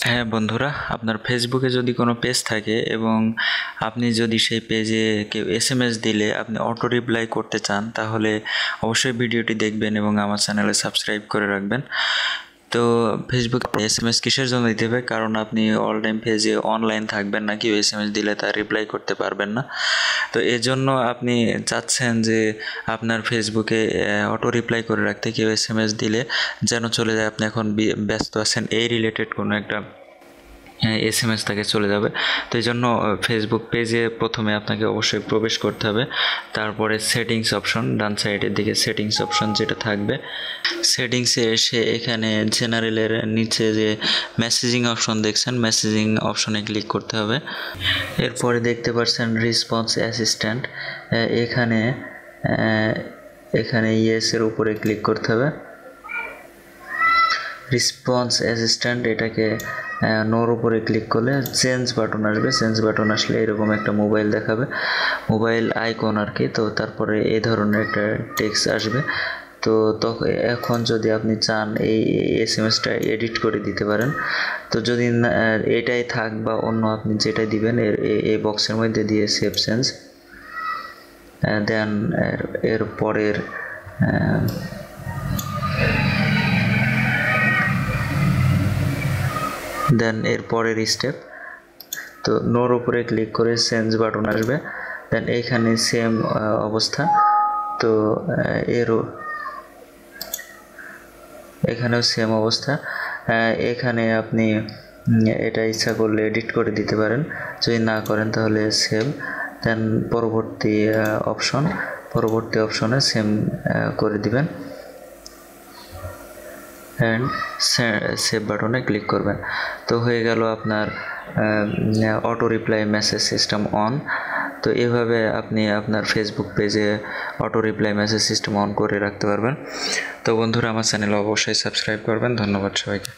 হ্যাঁ বন্ধুরা, আপনার ফেসবুকে যদি কোনো পেজ থাকে এবং আপনি যদি সেই পেজে কেউ এসএমএস দিলে আপনি অটো রিপ্লাই করতে চান, তাহলে অবশ্যই ভিডিওটি দেখবেন এবং আমার চ্যানেলে সাবস্ক্রাইব করে রাখবেন। তো ফেসবুক এসএমএস কিসের জন্য দিতে হবে? কারণ আপনি অল টাইম পেজে অনলাইন থাকবেন না, কেউ এসএমএস দিলে তার রিপ্লাই করতে পারবেন না। তো এজন্য আপনি চাচ্ছেন যে আপনার ফেসবুকে অটো রিপ্লাই করে রাখতে, কেউ এসএমএস দিলে যেন চলে যায় আপনি এখন ব্যস্ত আছেন, এই রিলেটেড কোনো একটা এসএমএস তাকে চলে যাবে। তো এই জন্য ফেসবুক পেজে প্রথমে আপনাকে অবশ্যই প্রবেশ করতে হবে। তারপরে সেটিংস অপশন, ডান সাইডের দিকে সেটিংস অপশন যেটা থাকবে, সেটিংসে এসে এখানে জেনারেলের নিচে যে মেসেজিং অপশন দেখছেন, মেসেজিং অপশনে ক্লিক করতে হবে। এরপরে দেখতে পাচ্ছেন রেসপন্স অ্যাসিস্ট্যান্ট, এখানে এখানে ইয়েসের উপরে ক্লিক করতে হবে। রেসপন্স অ্যাসিস্ট্যান্ট এটাকে নোর উপরে ক্লিক করলে চেঞ্জ বাটন আসবে। চেঞ্জ বাটন আসলে এরকম একটা মোবাইল দেখাবে, মোবাইল আইকন আর কি। তো তারপরে এই ধরনের একটা টেক্সট আসবে। তো তখন এখন যদি আপনি চান এই এসএমএসটা এডিট করে দিতে পারেন। তো যদি এটাই থাক বা অন্য আপনি যেটা দিবেন এই বক্সের মধ্যে দিয়ে সেভ চেঞ্জ, দেন এর পরের স্টেপ, তো নোর উপরে ক্লিক করে চেঞ্জ বাটন আসবে। দেন এইখানে সেম অবস্থা, তো এখানেও সেম অবস্থা। এখানে আপনি এটা ইচ্ছা করলে এডিট করে দিতে পারেন, যদি না করেন তাহলে সেভ। দেন পরবর্তী অপশনে সেম করে দিবেন অ্যান্ড সেভ বাটনে ক্লিক করবেন। তো হয়ে গেল আপনার auto reply message system on. তো এভাবে আপনি আপনার ফেসবুক পেজে auto reply message system on করে রাখতে পারবেন। তো বন্ধুরা, আমার চ্যানেল অবশ্যই সাবস্ক্রাইব করবেন। ধন্যবাদ সবাইকে।